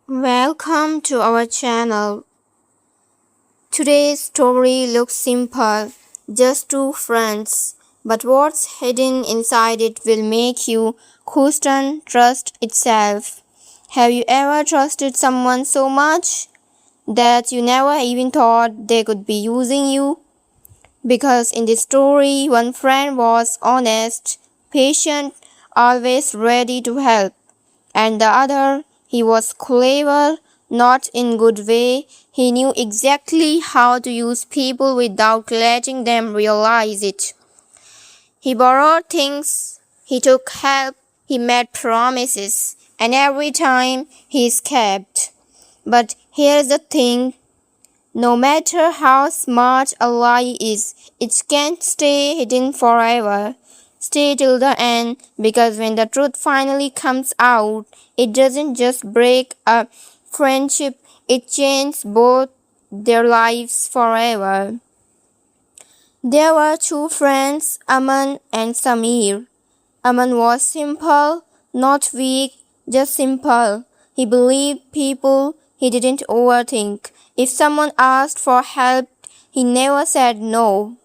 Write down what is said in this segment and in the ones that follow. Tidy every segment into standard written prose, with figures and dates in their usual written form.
Welcome to our channel. Today's story looks simple, just two friends, but what's hidden inside it will make you question trust itself. Have you ever trusted someone so much that you never even thought they could be using you? Because in this story, one friend was honest, patient, always ready to help, and the other, he was clever, not in good way. He knew exactly how to use people without letting them realize it. He borrowed things, he took help, he made promises, and every time he escaped. But here's the thing, no matter how smart a lie is, it can't stay hidden forever. Stay till the end, because when the truth finally comes out, it doesn't just break a friendship, it changes both their lives forever. There were two friends, Aman and Samir. Aman was simple, not weak, just simple. He believed people, he didn't overthink. If someone asked for help, he never said no.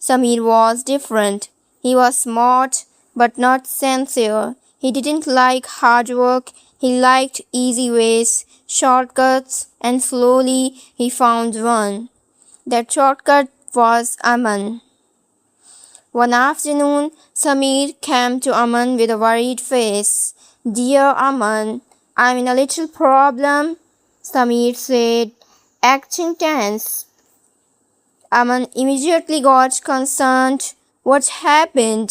Samir was different. He was smart, but not sincere. He didn't like hard work, he liked easy ways, shortcuts, and slowly he found one. That shortcut was Aman. One afternoon, Samir came to Aman with a worried face. Dear Aman, I'm in a little problem, Samir said, acting tense. Aman immediately got concerned. What happened?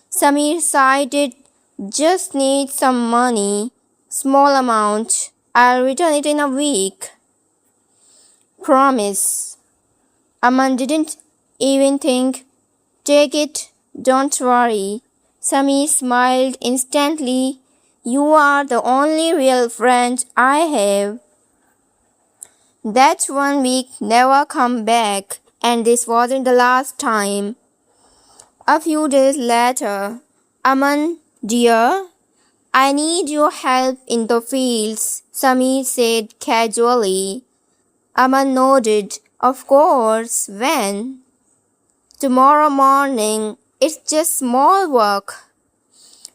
Samir sighed. Just need some money. Small amount. I'll return it in a week. Promise. Aman didn't even think. Take it. Don't worry. Samir smiled instantly. You are the only real friend I have. That 1 week never come back, and this wasn't the last time. A few days later, Aman, dear, I need your help in the fields, Samir said casually. Aman nodded. Of course, when? Tomorrow morning. It's just small work.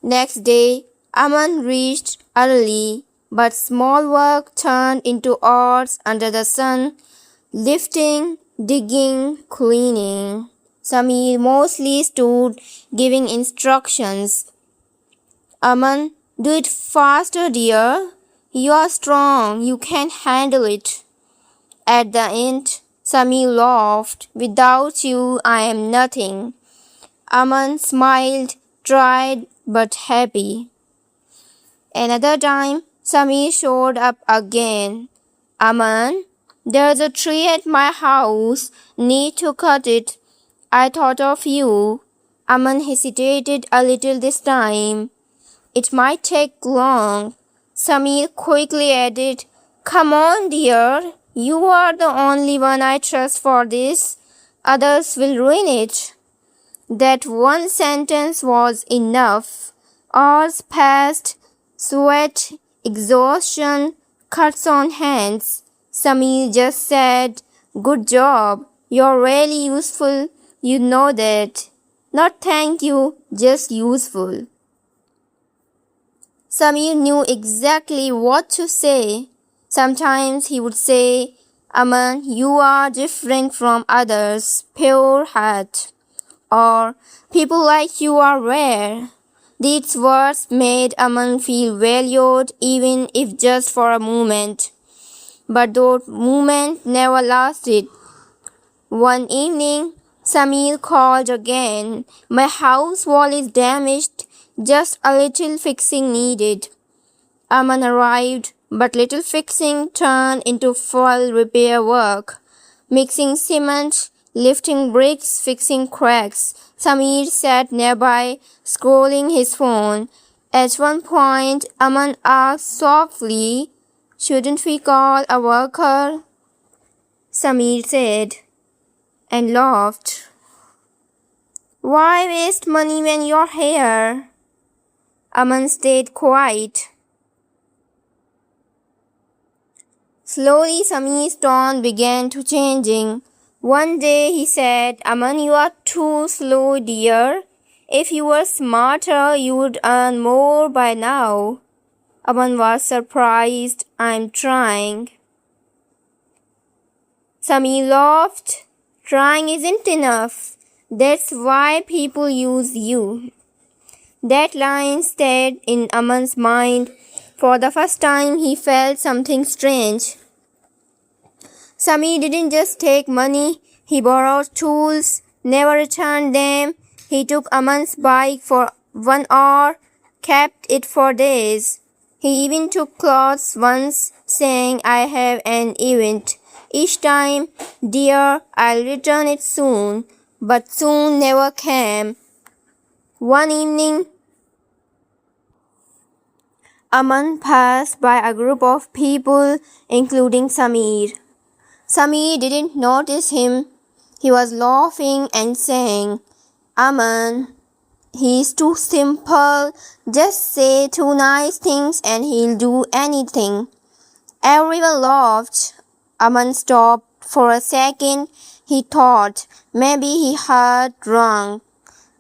Next day, Aman reached early, but small work turned into hours under the sun, lifting, digging, cleaning. Samir mostly stood giving instructions. Aman, do it faster, dear. You are strong, you can handle it. At the end, Samir laughed. Without you, I am nothing. Aman smiled, tried, but happy. Another time, Samir showed up again. Aman, there's a tree at my house. Need to cut it. I thought of you. Aman hesitated a little this time. It might take long. Samir quickly added, come on, dear. You are the only one I trust for this. Others will ruin it. That one sentence was enough. Hours passed, sweat, exhaustion, cuts on hands. Samir just said, good job, you're really useful, you know that. Not thank you, just useful. Samir knew exactly what to say. Sometimes he would say, Aman, you are different from others, pure heart. Or, people like you are rare. These words made Aman feel valued even if just for a moment. But that moment never lasted. One evening, Samir called again. My house wall is damaged, just a little fixing needed. Aman arrived, but little fixing turned into full repair work. Mixing cement, lifting bricks, fixing cracks. Samir sat nearby, scrolling his phone. At one point, Aman asked softly, shouldn't we call a worker? Samir said, and laughed. Why waste money when you're here? Aman stayed quiet. Slowly, Samir's tone began to changing. One day he said, Aman, you are too slow, dear. If you were smarter, you would earn more by now. Aman was surprised. I'm trying. Samir laughed. Trying isn't enough. That's why people use you. That line stayed in Aman's mind. For the first time, he felt something strange. Samir didn't just take money, he borrowed tools, never returned them. He took Aman's bike for 1 hour, kept it for days. He even took clothes once, saying, I have an event. Each time, dear, I'll return it soon. But soon never came. One evening, Aman passed by a group of people, including Samir. Samir didn't notice him. He was laughing and saying, Aman, he's too simple. Just say 2 nice things and he'll do anything. Everyone laughed. Aman stopped for a second. He thought maybe he heard wrong.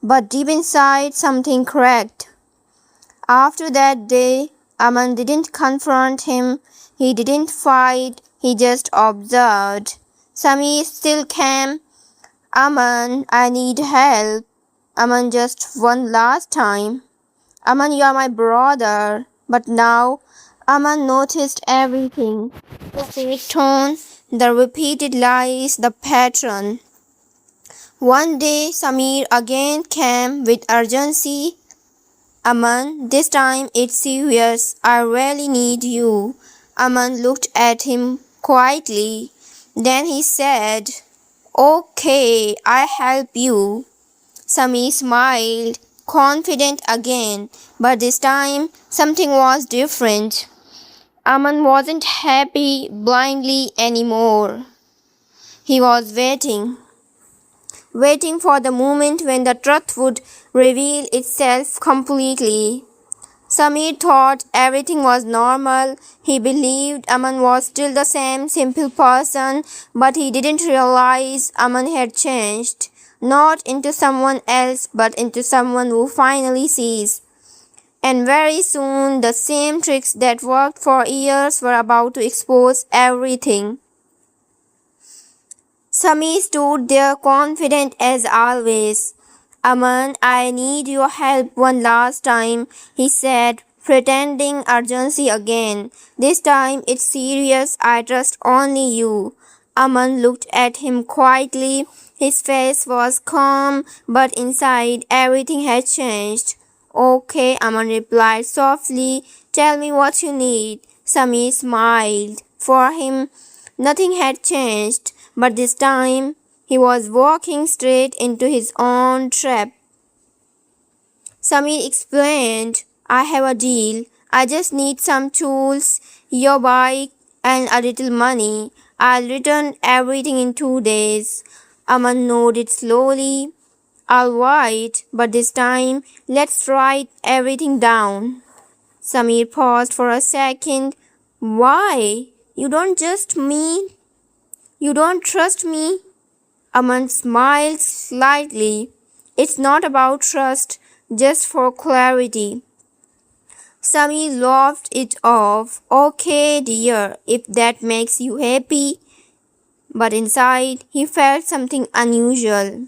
But deep inside, something cracked. After that day, Aman didn't confront him. He didn't fight. He just observed. Samir still came. Aman, I need help. Aman, just one last time. Aman, you are my brother. But now, Aman noticed everything. The fake tone, the repeated lies, the pattern. One day, Samir again came with urgency. Aman, this time it's serious. I really need you. Aman looked at him quietly. Then he said, Okay, I help you. Samir smiled, confident again, but this time something was different. Aman wasn't happy blindly anymore. He was waiting for the moment when the truth would reveal itself completely. Samir thought everything was normal. He believed Aman was still the same simple person, but he didn't realize Aman had changed. Not into someone else, but into someone who finally sees. And very soon, the same tricks that worked for years were about to expose everything. Samir stood there confident as always. Aman, I need your help one last time, he said, pretending urgency again. This time it's serious, I trust only you. Aman looked at him quietly. His face was calm, but inside everything had changed. Okay, Aman replied softly. Tell me what you need. Samir smiled. For him, nothing had changed, but this time he was walking straight into his own trap. Samir explained, I have a deal. I just need some tools, your bike, and a little money. I'll return everything in 2 days. Aman nodded slowly. All right, but this time, let's write everything down. Samir paused for a second. Why? You don't trust me? Aman smiled slightly. It's not about trust, just for clarity. Samir laughed it off. Okay, dear, if that makes you happy. But inside, he felt something unusual.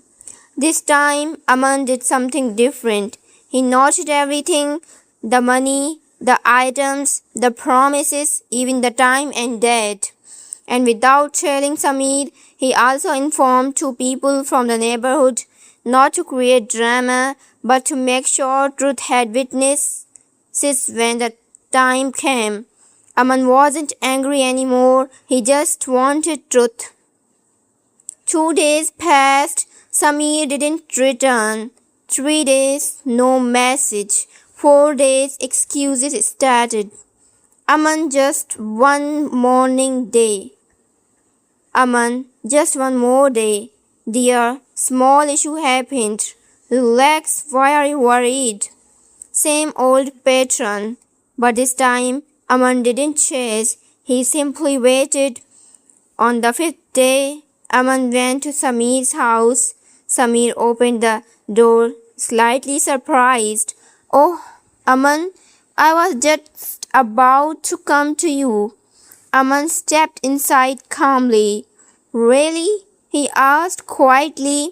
This time, Aman did something different. He noted everything, the money, the items, the promises, even the time and date. And without telling Samir, he also informed 2 people from the neighborhood, not to create drama, but to make sure truth had witnesses when the time came. Aman wasn't angry anymore, he just wanted truth. 2 days passed, Samir didn't return. 3 days, no message. 4 days, excuses started. Aman, just one morning day. Aman, just one more day. Dear, small issue happened. Relax, why are you worried? Same old pattern. But this time, Aman didn't chase. He simply waited. On the fifth day, Aman went to Samir's house. Samir opened the door, slightly surprised. Oh, Aman, I was just about to come to you. Aman stepped inside calmly. Really? He asked quietly.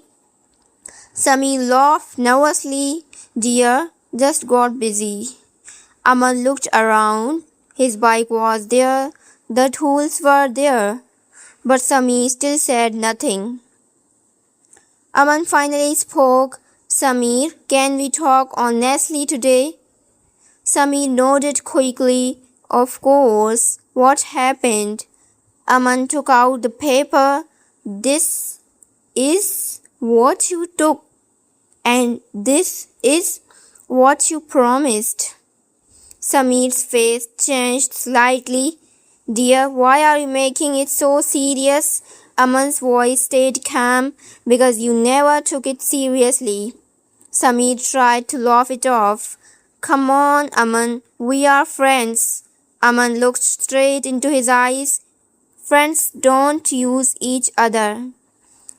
Samir laughed nervously. Dear, just got busy. Aman looked around. His bike was there. The tools were there. But Samir still said nothing. Aman finally spoke. Samir, can we talk honestly today? Samir nodded quickly. Of course. What happened? Aman took out the paper. This is what you took, and this is what you promised. Samir's face changed slightly. Dear, why are you making it so serious? Aman's voice stayed calm. Because you never took it seriously. Samir tried to laugh it off. Come on, Aman, we are friends. Aman looked straight into his eyes. Friends don't use each other.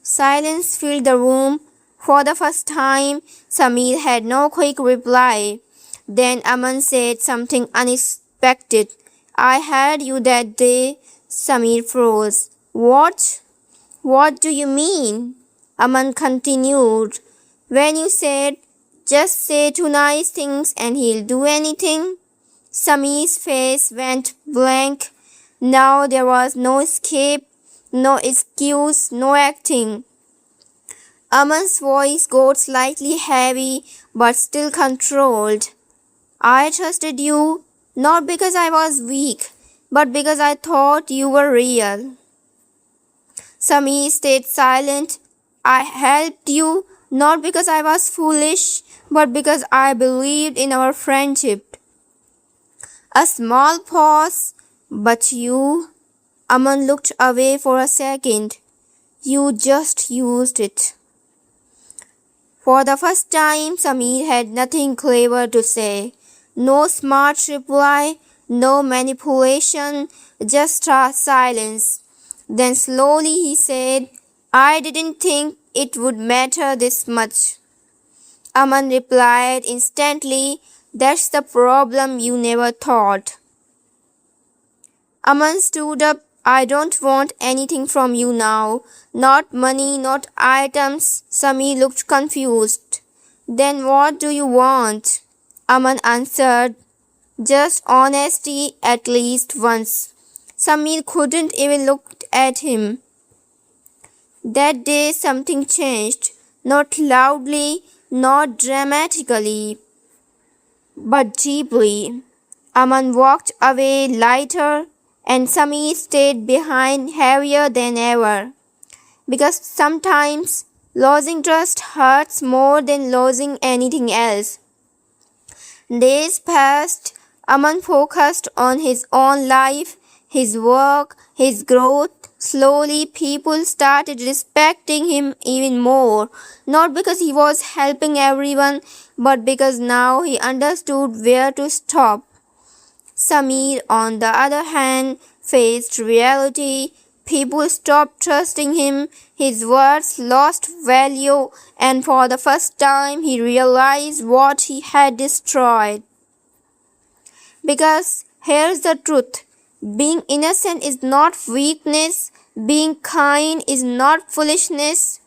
Silence filled the room. For the first time, Samir had no quick reply. Then Aman said something unexpected. I heard you that day. Samir froze. What? What do you mean? Aman continued. When you said, just say two nice things and he'll do anything. Samir's face went blank. Now there was no escape, no excuse, no acting. Aman's voice got slightly heavy but still controlled. I trusted you, not because I was weak, but because I thought you were real. Samir stayed silent. I helped you, not because I was foolish, but because I believed in our friendship. A small pause. But you, Aman looked away for a second. You just used it. For the first time, Samir had nothing clever to say. No smart reply, no manipulation, just a silence. Then slowly he said, I didn't think it would matter this much. Aman replied instantly, that's the problem, you never thought. Aman stood up. I don't want anything from you now. Not money, not items. Samir looked confused. Then what do you want? Aman answered, just honesty at least once. Samir couldn't even look at him. That day something changed. Not loudly, not dramatically, but deeply. Aman walked away lighter, and Samir stayed behind heavier than ever. Because sometimes losing trust hurts more than losing anything else. Days passed. Aman focused on his own life, his work, his growth. Slowly, people started respecting him even more. Not because he was helping everyone, but because now he understood where to stop. Samir, on the other hand, faced reality. People stopped trusting him. His words lost value, and for the first time he realized what he had destroyed. Because here's the truth. Being innocent is not weakness. Being kind is not foolishness.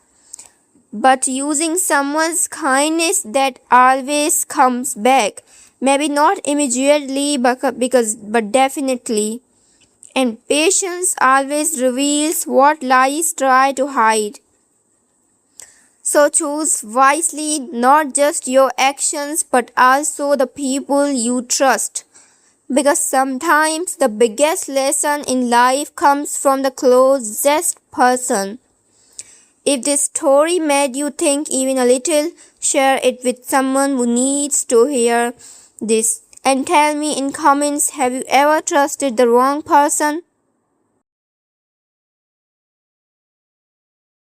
But using someone's kindness that always comes back. Maybe not immediately, but definitely. And patience always reveals what lies try to hide. So choose wisely, not just your actions, but also the people you trust. Because sometimes the biggest lesson in life comes from the closest person. If this story made you think even a little, share it with someone who needs to hear this. And tell me in comments, have you ever trusted the wrong person?